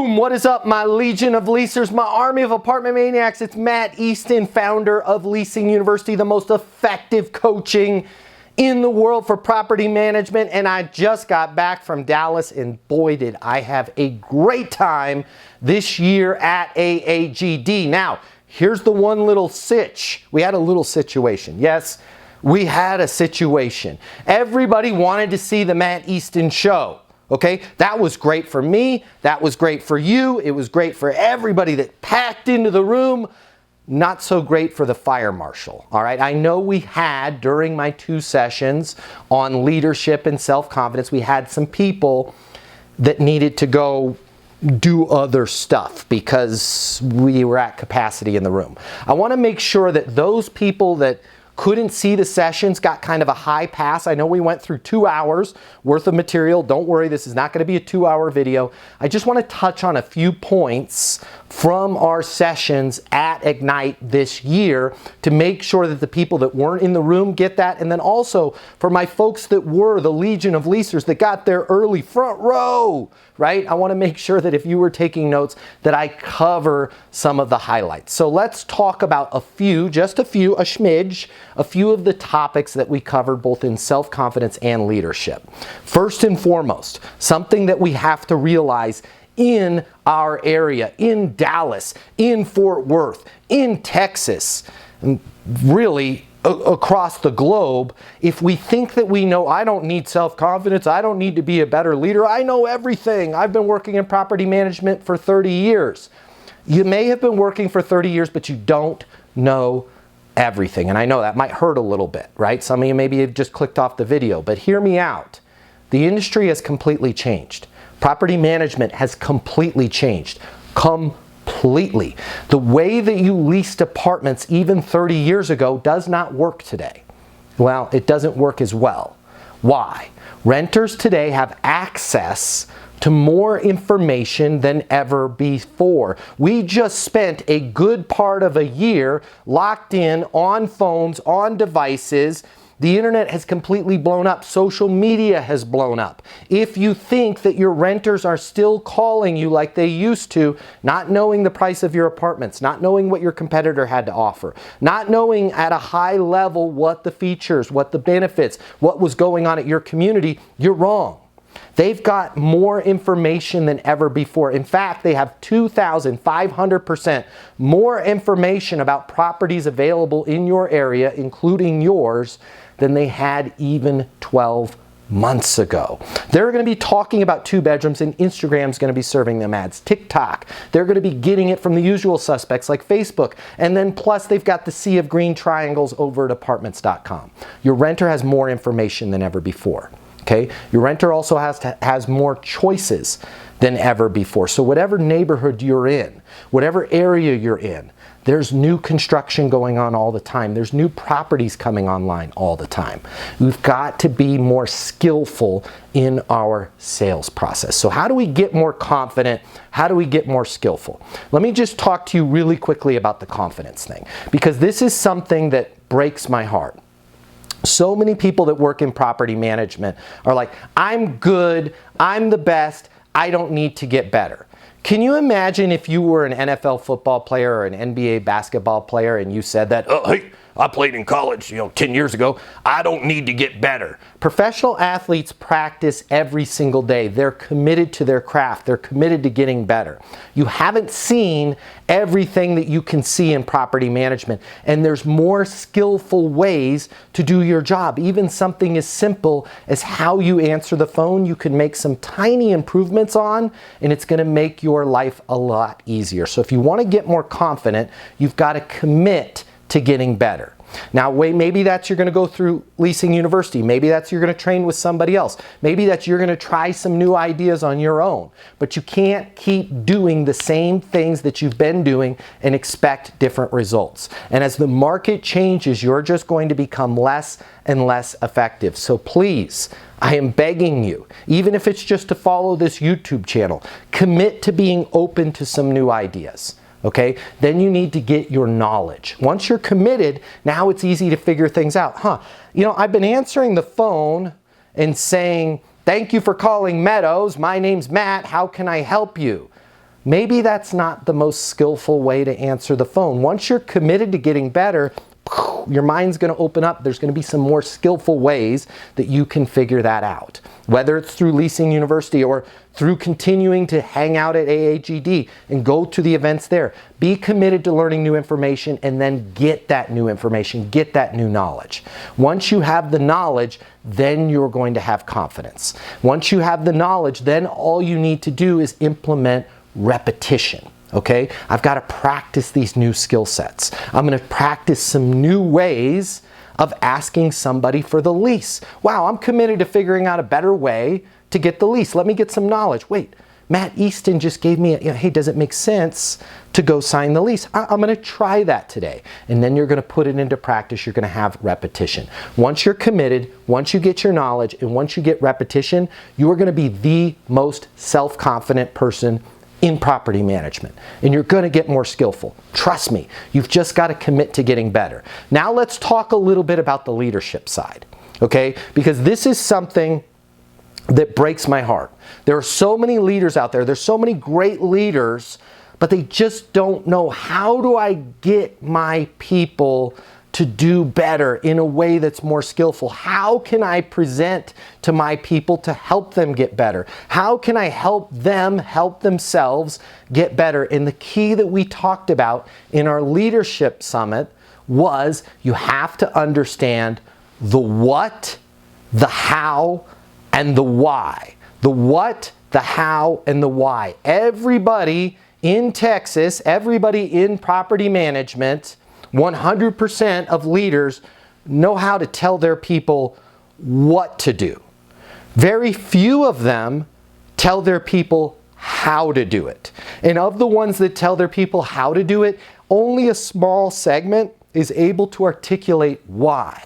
Boom! What is up, my legion of leasers, my army of apartment maniacs? It's Matt Easton, founder of Leasing University, the most effective coaching in the world for property management. And I just got back from Dallas, and boy, did I have a great time this year at AAGD. Now, here's the one little sitch. We had a little situation. Yes, we had a situation. Everybody wanted to see the Matt Easton show. Okay, that was great for me. That was great for you. It was great for everybody that packed into the room. Not so great for the fire marshal. All right, I know we had, during my 2 sessions on leadership and self-confidence, we had some people that needed to go do other stuff because we were at capacity in the room. I want to make sure that those people that couldn't see the sessions got kind of a high pass. I know we went through 2 hours worth of material. Don't worry, this is not going to be a 2-hour video. I just want to touch on a few points from our sessions at Ignite this year to make sure that the people that weren't in the room get that. And then also for my folks that were the legion of leasers that got there early, front row, right? I want to make sure that if you were taking notes that I cover some of the highlights. So let's talk about a few, just a few, a smidge, a few of the topics that we covered both in self-confidence and leadership. First and foremost, something that we have to realize in our area, in Dallas, in Fort Worth, in Texas, and really across the globe, if we think that we know, I don't need self-confidence, I don't need to be a better leader, I know everything, I've been working in property management for 30 years. You may have been working for 30 years, but you don't know everything. And I know that might hurt a little bit, right? Some of you maybe have just clicked off the video, but hear me out. The industry has completely changed. Property management has completely changed. Completely. The way that you leased apartments even 30 years ago does not work today. Well, it doesn't work as well. Why? Renters today have access to more information than ever before. We just spent a good part of a year locked in on phones, on devices. The internet has completely blown up. Social media has blown up. If you think that your renters are still calling you like they used to, not knowing the price of your apartments, not knowing what your competitor had to offer, not knowing at a high level what the features, what the benefits, what was going on at your community, you're wrong. They've got more information than ever before. In fact, they have 2,500% more information about properties available in your area, including yours, than they had even 12 months ago. They're going to be talking about 2 bedrooms, and Instagram's going to be serving them ads. TikTok, they're going to be getting it from the usual suspects like Facebook. And then plus they've got the sea of green triangles over at apartments.com. Your renter has more information than ever before. Okay? Your renter also has more choices than ever before. So whatever neighborhood you're in, whatever area you're in, there's new construction going on all the time. There's new properties coming online all the time. We've got to be more skillful in our sales process. So how do we get more confident? How do we get more skillful? Let me just talk to you really quickly about the confidence thing, because this is something that breaks my heart. So many people that work in property management are like, I'm good, I'm the best, I don't need to get better. Can you imagine if you were an NFL football player or an NBA basketball player and you said that, oh, hey, I played in college, 10 years ago. I don't need to get better. Professional athletes practice every single day. They're committed to their craft. They're committed to getting better. You haven't seen everything that you can see in property management, and there's more skillful ways to do your job. Even something as simple as how you answer the phone, you can make some tiny improvements on, and it's going to make your life a lot easier. So if you want to get more confident, you've got to commit to getting better. Now, maybe that's you're going to go through Leasing University. Maybe that's you're going to train with somebody else. Maybe that's you're going to try some new ideas on your own. But you can't keep doing the same things that you've been doing and expect different results. And as the market changes, you're just going to become less and less effective. So please, I am begging you, even if it's just to follow this YouTube channel, commit to being open to some new ideas. Okay, then you need to get your knowledge. Once you're committed, now it's easy to figure things out. I've been answering the phone and saying, thank you for calling Meadows. My name's Matt. How can I help you? maybe that's not the most skillful way to answer the phone. Once you're committed to getting better, your mind's going to open up. There's going to be some more skillful ways that you can figure that out. Whether it's through Leasing University or through continuing to hang out at AAGD and go to the events there. Be committed to learning new information and then get that new information, get that new knowledge. Once you have the knowledge, then you're going to have confidence. Once you have the knowledge, then all you need to do is implement repetition. Okay, I've got to practice these new skill sets. I'm going to practice some new ways of asking somebody for the lease. Wow, I'm committed to figuring out a better way to get the lease. Let me get some knowledge. Wait, Matt Easton just gave me hey, does it make sense to go sign the lease? I'm going to try that today. And then you're going to put it into practice. You're going to have repetition. Once you're committed, once you get your knowledge, and once you get repetition, you are going to be the most self-confident person in property management, and you're going to get more skillful. Trust me, you've just got to commit to getting better. Now let's talk a little bit about the leadership side, okay? Because this is something that breaks my heart. There are so many leaders out there. There's so many great leaders, but they just don't know, how do I get my people to do better in a way that's more skillful? How can I present to my people to help them get better? How can I help them help themselves get better? And the key that we talked about in our leadership summit was you have to understand the what, the how, and the why. The what, the how, and the why. Everybody in Texas, everybody in property management, 100% of leaders know how to tell their people what to do. Very few of them tell their people how to do it. And of the ones that tell their people how to do it, only a small segment is able to articulate why.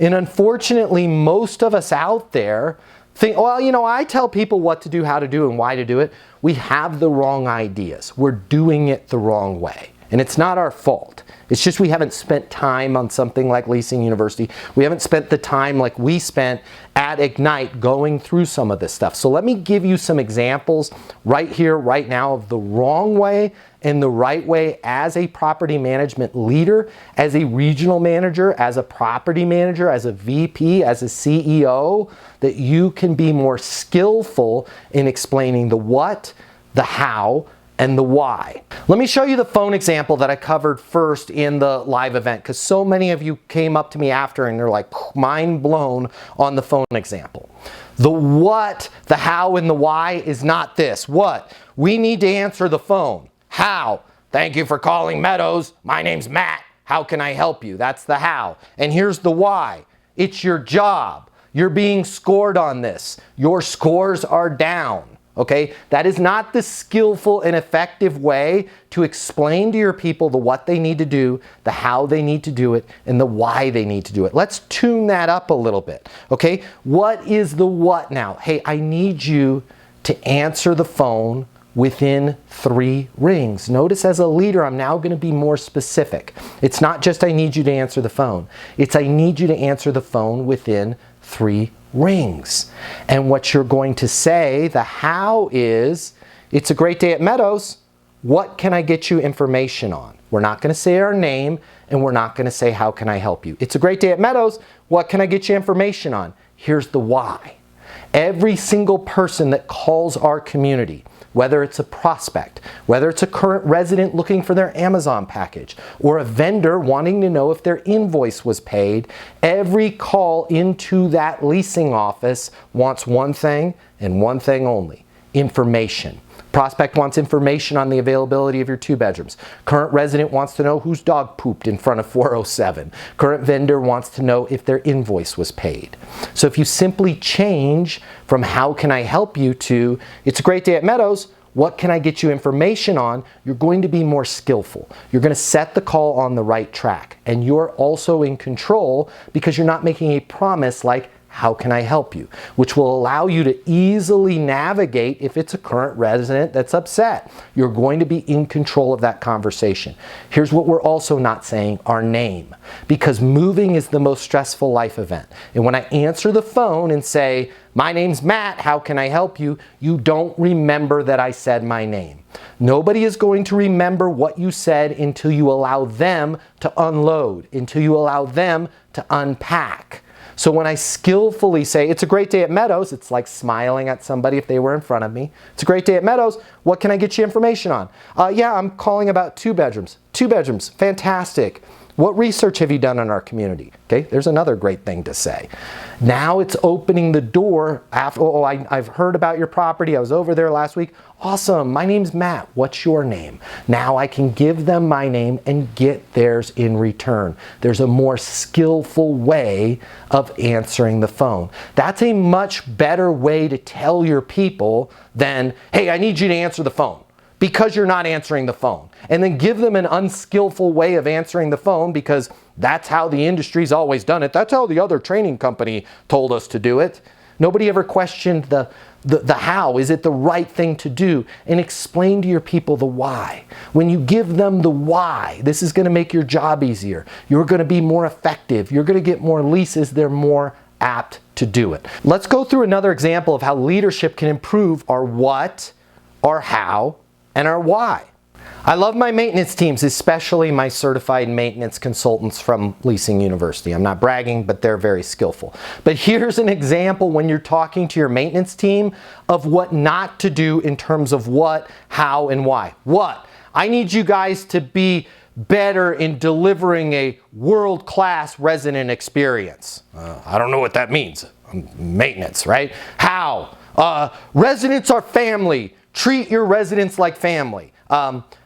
And unfortunately, most of us out there think, well, you know, I tell people what to do, how to do, and why to do it. We have the wrong ideas. We're doing it the wrong way. And it's not our fault. It's just we haven't spent time on something like Leasing University. We haven't spent the time like we spent at Ignite going through some of this stuff. So let me give you some examples right here, right now, of the wrong way and the right way as a property management leader, as a regional manager, as a property manager, as a VP, as a CEO, that you can be more skillful in explaining the what, the how, and the why. Let me show you the phone example that I covered first in the live event, because so many of you came up to me after and they're like mind blown on the phone example. The what, the how, and the why is not this. What? We need to answer the phone. How? Thank you for calling Meadows. My name's Matt. How can I help you? That's the how. And here's the why. It's your job. You're being scored on this. Your scores are down. Okay, that is not the skillful and effective way to explain to your people the what they need to do, the how they need to do it, and the why they need to do it. Let's tune that up a little bit. Okay, what is the what now? Hey, I need you to answer the phone within 3 rings. Notice as a leader, I'm now going to be more specific. It's not just I need you to answer the phone. It's I need you to answer the phone within 3 rings. And what you're going to say, the how is, it's a great day at Meadows. What can I get you information on? We're not going to say our name, and we're not going to say how can I help you. It's a great day at Meadows. What can I get you information on? Here's the why. Every single person that calls our community, whether it's a prospect, whether it's a current resident looking for their Amazon package, or a vendor wanting to know if their invoice was paid, every call into that leasing office wants one thing and one thing only: information. Prospect wants information on the availability of your 2 bedrooms. Current resident wants to know whose dog pooped in front of 407. Current vendor wants to know if their invoice was paid. So if you simply change from how can I help you to it's a great day at Meadows, what can I get you information on, you're going to be more skillful. You're going to set the call on the right track. And you're also in control because you're not making a promise like, how can I help you? Which will allow you to easily navigate if it's a current resident that's upset. You're going to be in control of that conversation. Here's what we're also not saying: our name. Because moving is the most stressful life event. And when I answer the phone and say, my name's Matt, how can I help you? You don't remember that I said my name. Nobody is going to remember what you said until you allow them to unload, until you allow them to unpack. So when I skillfully say, it's a great day at Meadows, it's like smiling at somebody if they were in front of me. It's a great day at Meadows. What can I get you information on? Yeah, I'm calling about 2 bedrooms. 2 bedrooms, fantastic. What research have you done in our community? Okay, there's another great thing to say. Now it's opening the door after, I've heard about your property. I was over there last week. Awesome, my name's Matt. What's your name? Now I can give them my name and get theirs in return. There's a more skillful way of answering the phone. That's a much better way to tell your people than, hey, I need you to answer the phone, because you're not answering the phone. And then give them an unskillful way of answering the phone because that's how the industry's always done it. That's how the other training company told us to do it. Nobody ever questioned the how. Is it the right thing to do? And explain to your people the why. When you give them the why, this is going to make your job easier. You're going to be more effective. You're going to get more leases. They're more apt to do it. Let's go through another example of how leadership can improve our what, our how, and our why. I love my maintenance teams, especially my certified maintenance consultants from Leasing University. I'm not bragging, but they're very skillful. But here's an example when you're talking to your maintenance team of what not to do in terms of what, how, and why. What? I need you guys to be better in delivering a world-class resident experience. I don't know what that means. Maintenance, right? How? Residents are family. Treat your residents like family.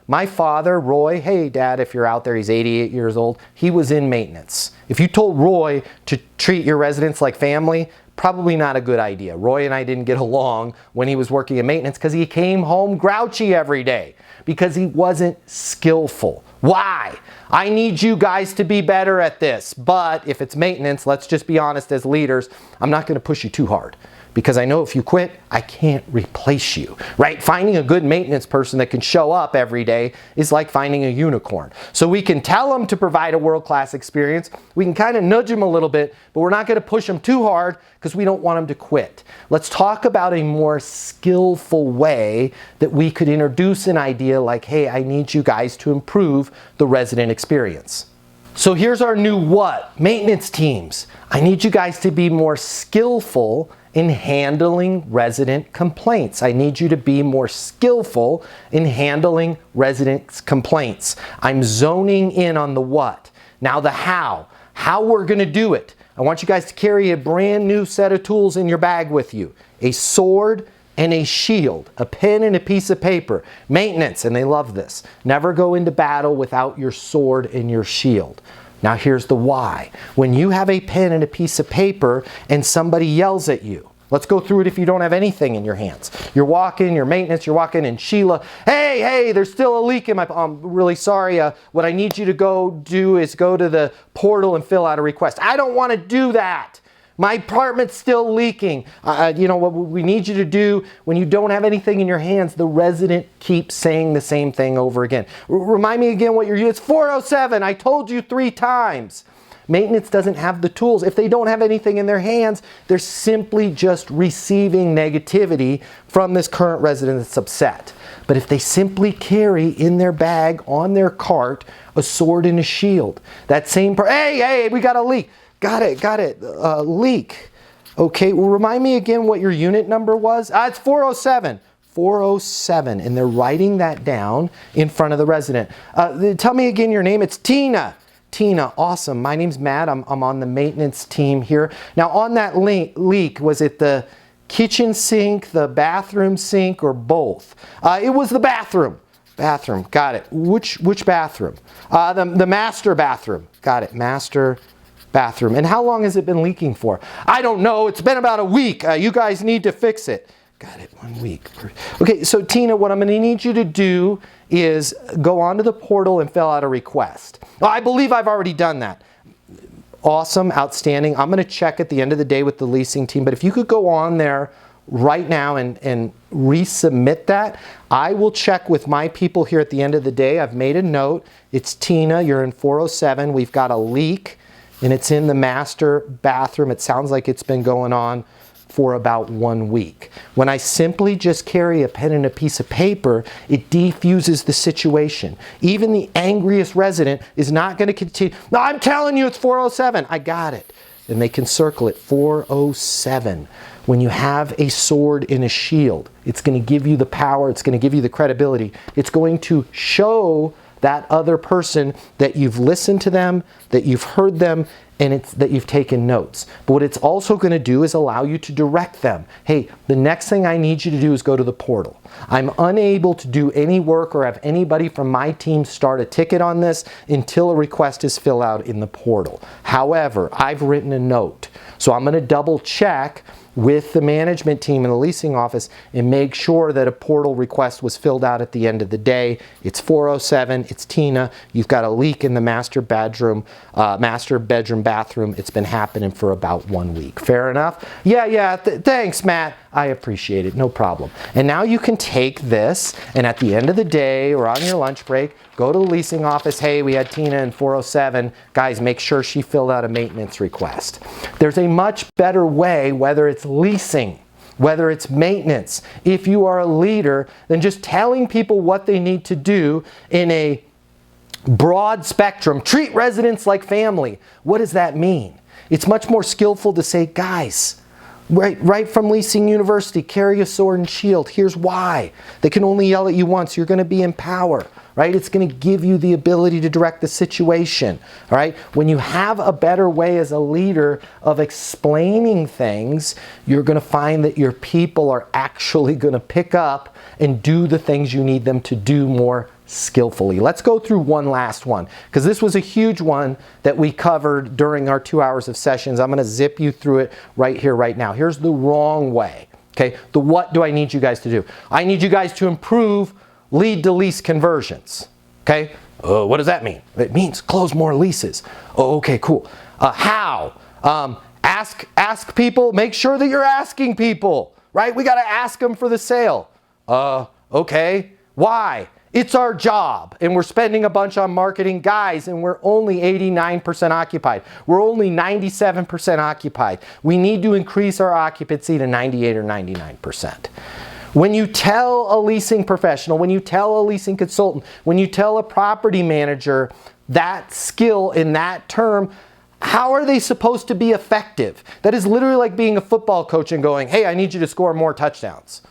My father, Roy, hey Dad, if you're out there, he's 88 years old, he was in maintenance. If you told Roy to treat your residents like family, probably not a good idea. Roy and I didn't get along when he was working in maintenance because he came home grouchy every day because he wasn't skillful. Why? I need you guys to be better at this, but if it's maintenance, let's just be honest as leaders, I'm not going to push you too hard. Because I know if you quit, I can't replace you, right? Finding a good maintenance person that can show up every day is like finding a unicorn. So we can tell them to provide a world-class experience. We can kind of nudge them a little bit, but we're not going to push them too hard because we don't want them to quit. Let's talk about a more skillful way that we could introduce an idea like, hey, I need you guys to improve the resident experience. So here's our new what? Maintenance teams. I need you guys to be more skillful in handling resident complaints. I need you to be more skillful in handling resident complaints. I'm zoning in on the what. Now the how. How we're going to do it. I want you guys to carry a brand new set of tools in your bag with you. A sword and a shield, a pen and a piece of paper. Maintenance, and they love this. Never go into battle without your sword and your shield. Now here's the why. When you have a pen and a piece of paper and somebody yells at you, let's go through it if you don't have anything in your hands. You're walking, your maintenance, you're walking, and Sheila, hey, there's still a leak in my, I'm really sorry. What I need you to go do is go to the portal and fill out a request. I don't want to do that. My apartment's still leaking. You know what we need you to do when you don't have anything in your hands, the resident keeps saying the same thing over again. Remind me again what it's 407. I told you 3 times. Maintenance doesn't have the tools. If they don't have anything in their hands, they're simply just receiving negativity from this current resident that's upset. But if they simply carry in their bag, on their cart, a sword and a shield, that same hey, we got a leak. Got it, leak. Okay, well, remind me again what your unit number was. It's 407. 407, and they're writing that down in front of the resident. Tell me again your name. It's Tina. Tina, awesome. My name's Matt. I'm on the maintenance team here. Now on that leak, was it the kitchen sink, the bathroom sink, or both? It was the bathroom. Bathroom, got it. Which bathroom? The master bathroom. Got it, master bathroom. And how long has it been leaking for? I don't know. It's been about a week. You guys need to fix it. Got it, 1 week. Okay, so Tina, what I'm going to need you to do is go onto the portal and fill out a request. I believe I've already done that. Awesome, outstanding. I'm going to check at the end of the day with the leasing team, but if you could go on there right now and resubmit that, I will check with my people here at the end of the day. I've made a note. It's Tina, you're in 407. We've got a leak, and it's in the master bathroom. It sounds like it's been going on for about 1 week. When I simply just carry a pen and a piece of paper, it defuses the situation. Even the angriest resident is not going to continue. No, I'm telling you it's 407. I got it. And they can circle it 407. When you have a sword and a shield, it's going to give you the power, it's going to give you the credibility. It's going to show that other person that you've listened to them, that you've heard them, and that you've taken notes. But what it's also going to do is allow you to direct them. Hey, the next thing I need you to do is go to the portal. I'm unable to do any work or have anybody from my team start a ticket on this until a request is filled out in the portal. However, I've written a note. So I'm going to double check with the management team in the leasing office and make sure that a portal request was filled out at the end of the day. It's 407, it's Tina, you've got a leak in the master bedroom bathroom. It's been happening for about 1 week. Fair enough? Yeah, thanks, Matt. I appreciate it, no problem. And now you can take this and at the end of the day or on your lunch break, go to the leasing office. Hey, we had Tina in 407. Guys, make sure she filled out a maintenance request. There's a much better way, whether it's leasing, whether it's maintenance, if you are a leader, than just telling people what they need to do in a broad spectrum. Treat residents like family. What does that mean? It's much more skillful to say, guys, right from Leasing University, carry a sword and shield. Here's why. They can only yell at you once. You're going to be in power, right? It's going to give you the ability to direct the situation, all right? When you have a better way as a leader of explaining things, you're going to find that your people are actually going to pick up and do the things you need them to do more skillfully. Let's go through one last one, because this was a huge one that we covered during our 2 hours of sessions. I'm going to zip you through it right here, right now. Here's the wrong way. Okay, what do I need you guys to do? I need you guys to improve lead to lease conversions. Okay, what does that mean? It means close more leases. Oh, okay, cool. How? Ask people. Make sure that you're asking people. Right? We got to ask them for the sale. Okay. Why? It's our job, and we're spending a bunch on marketing, guys, and we're only 89% occupied. We're only 97% occupied. We need to increase our occupancy to 98 or 99%. When you tell a leasing professional, when you tell a leasing consultant, when you tell a property manager that skill in that term, how are they supposed to be effective? That is literally like being a football coach and going, hey, I need you to score more touchdowns.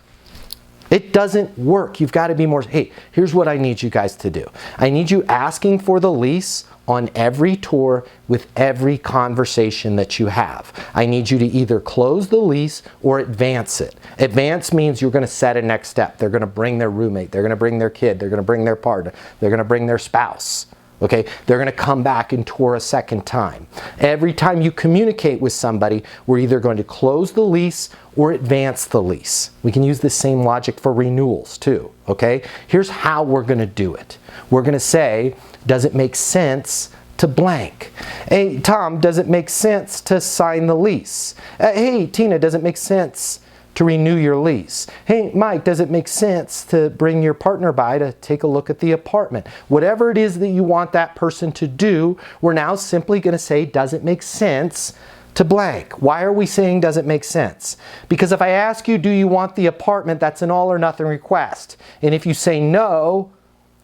It doesn't work. You've got to be more, hey, here's what I need you guys to do. I need you asking for the lease on every tour with every conversation that you have. I need you to either close the lease or advance it. Advance means you're going to set a next step. They're going to bring their roommate. They're going to bring their kid. They're going to bring their partner. They're going to bring their spouse. Okay, they're going to come back and tour a second time. Every time you communicate with somebody, we're either going to close the lease or advance the lease. We can use the same logic for renewals too, okay? Here's how we're going to do it. We're going to say, does it make sense to blank? Hey, Tom, does it make sense to sign the lease? Hey, Tina, does it make sense to renew your lease? Hey, Mike, does it make sense to bring your partner by to take a look at the apartment? Whatever it is that you want that person to do, we're now simply going to say, does it make sense to blank? Why are we saying does it make sense? Because if I ask you, do you want the apartment, that's an all or nothing request. And if you say no,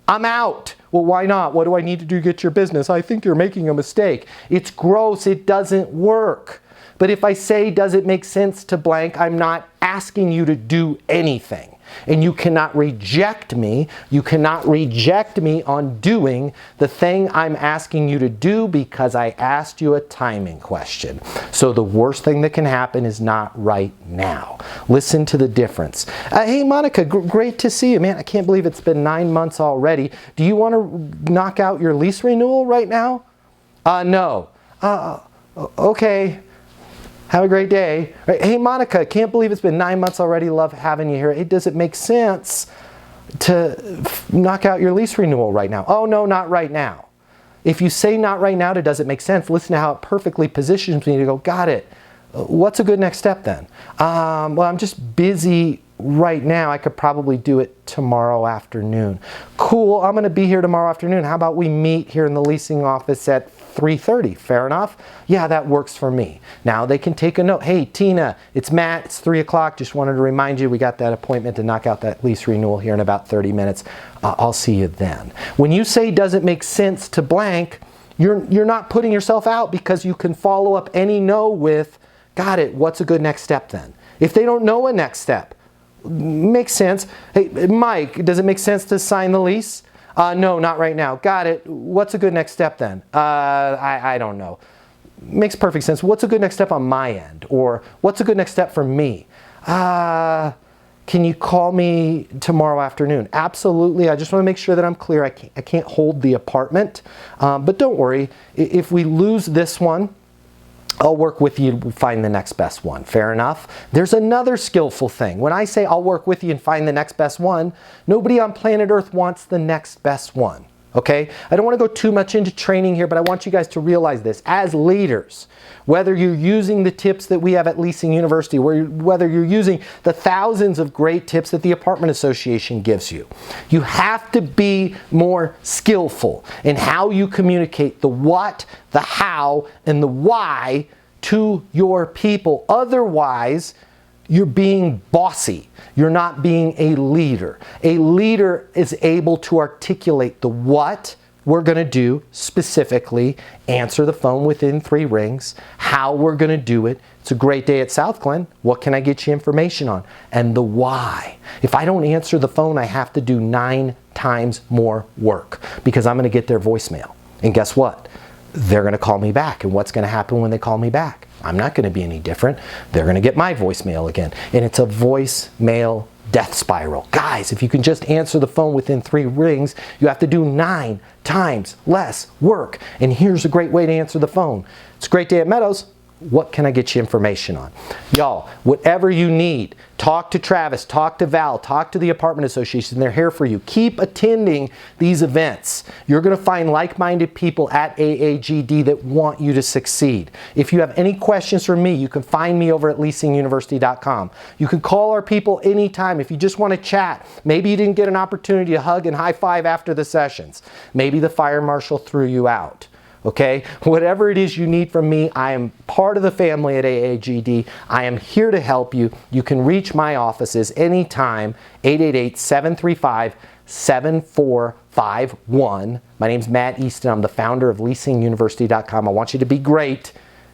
I'm out. Well, why not? What do I need to do to get your business? I think you're making a mistake. It's gross. It doesn't work. But if I say, does it make sense to blank, I'm not asking you to do anything. And you cannot reject me. You cannot reject me on doing the thing I'm asking you to do because I asked you a timing question. So the worst thing that can happen is not right now. Listen to the difference. Hey, Monica, great to see you, man. I can't believe it's been 9 months already. Do you want to knock out your lease renewal right now? No. Okay. Have a great day. Right. Hey, Monica, can't believe it's been 9 months already. Love having you here. Hey, does it make sense to knock out your lease renewal right now? Oh, no, not right now. If you say not right now to does it make sense, listen to how it perfectly positions me to go, got it. What's a good next step then? Well, I'm just busy right now. I could probably do it tomorrow afternoon. Cool, I'm gonna be here tomorrow afternoon. How about we meet here in the leasing office at 3:30, fair enough? Yeah, that works for me. Now they can take a note. Hey, Tina, it's Matt, it's 3 o'clock. Just wanted to remind you we got that appointment to knock out that lease renewal here in about 30 minutes. I'll see you then. When you say doesn't make sense to blank, you're not putting yourself out, because you can follow up any no with, got it, what's a good next step then? If they don't know a next step, makes sense. Hey, Mike, does it make sense to sign the lease? No, not right now. Got it. What's a good next step then? I don't know. Makes perfect sense. What's a good next step on my end? Or what's a good next step for me? Can you call me tomorrow afternoon? Absolutely. I just want to make sure that I'm clear. I can't hold the apartment. But don't worry. If we lose this one, I'll work with you to find the next best one. Fair enough? There's another skillful thing. When I say I'll work with you and find the next best one, nobody on planet Earth wants the next best one. Okay? I don't want to go too much into training here, but I want you guys to realize this. As leaders, whether you're using the tips that we have at Leasing University, whether you're using the thousands of great tips that the Apartment Association gives you, you have to be more skillful in how you communicate the what, the how, and the why to your people. Otherwise, you're being bossy. You're not being a leader. A leader is able to articulate the what we're going to do specifically, answer the phone within 3 rings, how we're going to do it. It's a great day at South Glen. What can I get you information on? And the why. If I don't answer the phone, I have to do 9 times more work, because I'm going to get their voicemail. And guess what? They're going to call me back. And what's going to happen when they call me back? I'm not going to be any different. They're going to get my voicemail again. And it's a voicemail death spiral. Guys, if you can just answer the phone within 3 rings, you have to do 9 times less work. And here's a great way to answer the phone. It's a great day at Meadows. What can I get you information on? Y'all, whatever you need, talk to Travis, talk to Val, talk to the Apartment Association. They're here for you. Keep attending these events. You're going to find like-minded people at AAGD that want you to succeed. If you have any questions for me, you can find me over at leasinguniversity.com. You can call our people anytime if you just want to chat. Maybe you didn't get an opportunity to hug and high five after the sessions. Maybe the fire marshal threw you out. Okay, whatever it is you need from me, I am part of the family at AAGD. I am here to help you. You can reach my offices anytime, 888-735-7451. My name's Matt Easton. I'm the founder of leasinguniversity.com. I want you to be great,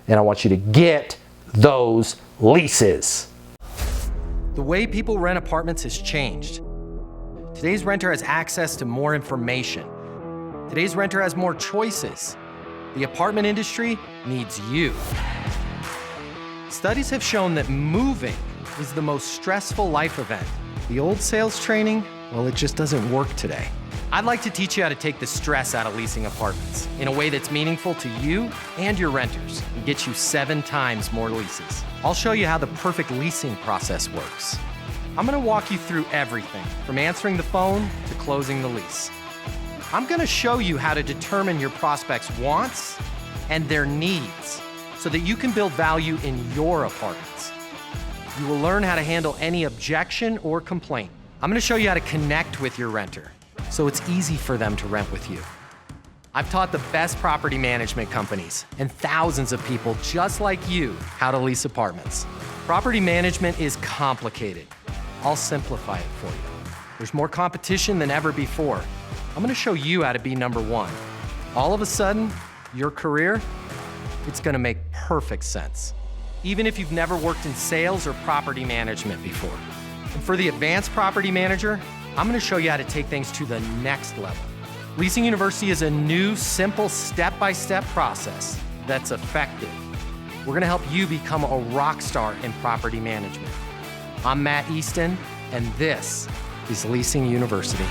and I want you to get those leases. The way people rent apartments has changed. Today's renter has access to more information. Today's renter has more choices. The apartment industry needs you. Studies have shown that moving is the most stressful life event. The old sales training, well, it just doesn't work today. I'd like to teach you how to take the stress out of leasing apartments in a way that's meaningful to you and your renters and get you 7 times more leases. I'll show you how the perfect leasing process works. I'm going to walk you through everything from answering the phone to closing the lease. I'm going to show you how to determine your prospects' wants and their needs so that you can build value in your apartments. You will learn how to handle any objection or complaint. I'm going to show you how to connect with your renter so it's easy for them to rent with you. I've taught the best property management companies and thousands of people just like you how to lease apartments. Property management is complicated. I'll simplify it for you. There's more competition than ever before. I'm going to show you how to be number 1. All of a sudden, your career, it's going to make perfect sense, even if you've never worked in sales or property management before. And for the advanced property manager, I'm going to show you how to take things to the next level. Leasing University is a new, simple, step-by-step process that's effective. We're going to help you become a rock star in property management. I'm Matt Easton, and this is Leasing University.